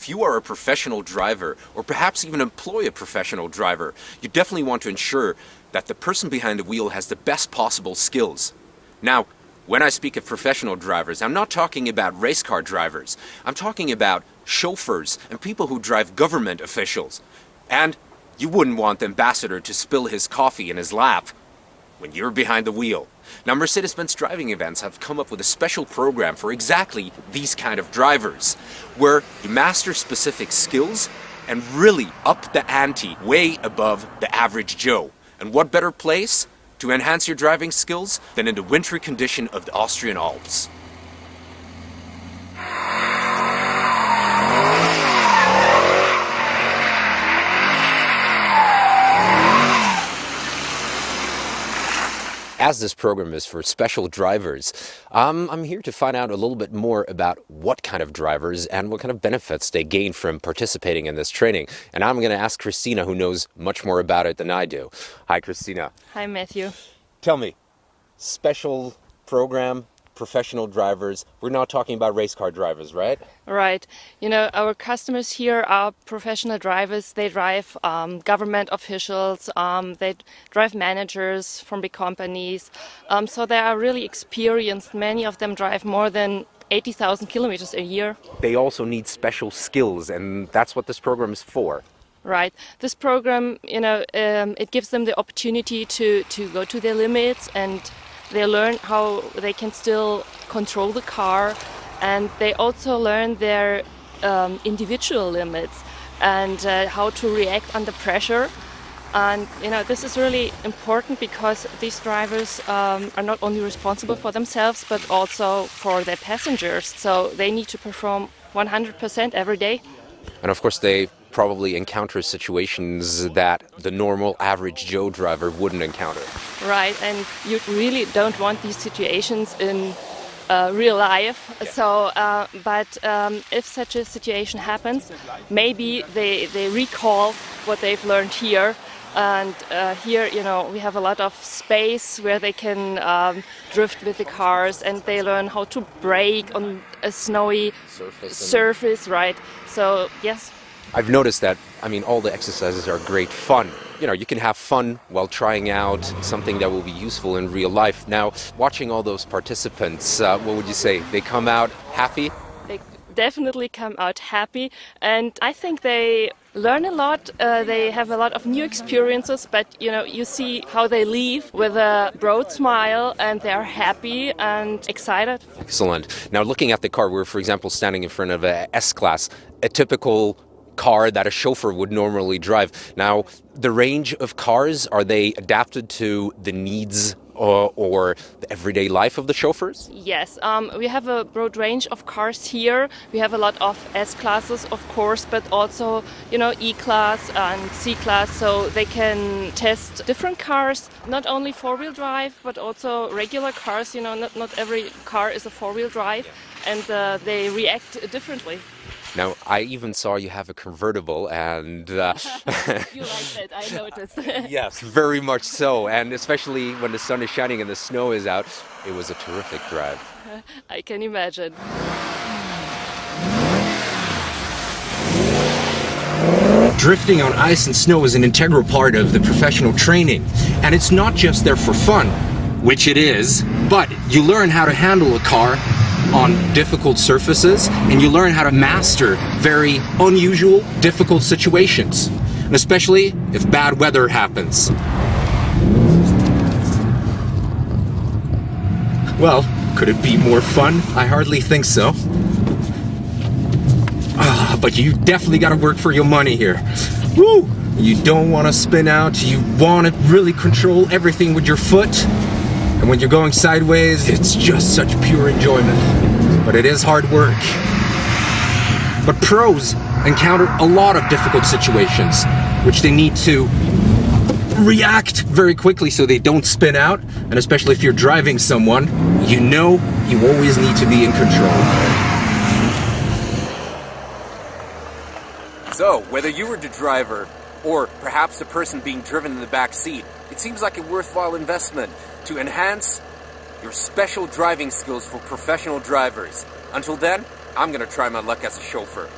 If you are a professional driver, or perhaps even employ a professional driver, you definitely want to ensure that the person behind the wheel has the best possible skills. Now, when I speak of professional drivers, I'm not talking about race car drivers. I'm talking about chauffeurs and people who drive government officials. And you wouldn't want the ambassador to spill his coffee in his lap when you're behind the wheel. Now, Mercedes-Benz driving events have come up with a special program for exactly these kind of drivers, where you master specific skills and really up the ante way above the average Joe. And what better place to enhance your driving skills than in the wintry condition of the Austrian Alps? As this program is for special drivers, I'm here to find out a little bit more about what kind of drivers and what kind of benefits they gain from participating in this training. And I'm going to ask Christina, who knows much more about it than I do. Hi, Christina. Hi, Matthew. Tell me, special program, professional drivers, we're not talking about race car drivers, right? Right. You know, our customers here are professional drivers. They drive government officials, they drive managers from big companies. So they are really experienced. Many of them drive more than 80,000 kilometers a year. They also need special skills, and that's what this program is for. Right. This program, you know, it gives them the opportunity to go to their limits, and they learn how they can still control the car, and they also learn their individual limits and how to react under pressure. And you know, this is really important because these drivers are not only responsible for themselves but also for their passengers. So they need to perform 100% every day. And of course they probably encounter situations that the normal average Joe driver wouldn't encounter. Right, and you really don't want these situations in real life. Yeah. So, but if such a situation happens, maybe they recall what they've learned here. And here, you know, we have a lot of space where they can drift with the cars, and they learn how to brake on a snowy surface, right? So, yes. I've noticed that, I mean, all the exercises are great fun. You know, you can have fun while trying out something that will be useful in real life. Now, watching all those participants, what would you say? They come out happy? They definitely come out happy, and I think they learn a lot. They have a lot of new experiences, but you know, you see how they leave with a broad smile, and they are happy and excited. Excellent. Now, looking at the car, we're, for example, standing in front of a S-Class, a typical car that a chauffeur would normally drive. Now, the range of cars, are they adapted to the needs or the everyday life of the chauffeurs? Yes, we have a broad range of cars here. We have a lot of S-classes, of course, but also, you know, E-class and C-class, so they can test different cars, not only four-wheel drive, but also regular cars. You know, not every car is a four-wheel drive, and they react differently. Now, I even saw you have a convertible, and you like that, I noticed. Yes, very much so, and especially when the sun is shining and the snow is out, it was a terrific drive. I can imagine. Drifting on ice and snow is an integral part of the professional training, and it's not just there for fun, which it is, but you learn how to handle a car on difficult surfaces, and you learn how to master very unusual, difficult situations, and especially if bad weather happens. Well, could it be more fun? I hardly think so. But you definitely got to work for your money here. Woo! You don't want to spin out, you want to really control everything with your foot. And when you're going sideways, it's just such pure enjoyment. But it is hard work. But pros encounter a lot of difficult situations, which they need to react very quickly so they don't spin out. And especially if you're driving someone, you know you always need to be in control. So, whether you were the driver or perhaps the person being driven in the back seat, it seems like a worthwhile investment to enhance your special driving skills for professional drivers. Until then, I'm going to try my luck as a chauffeur.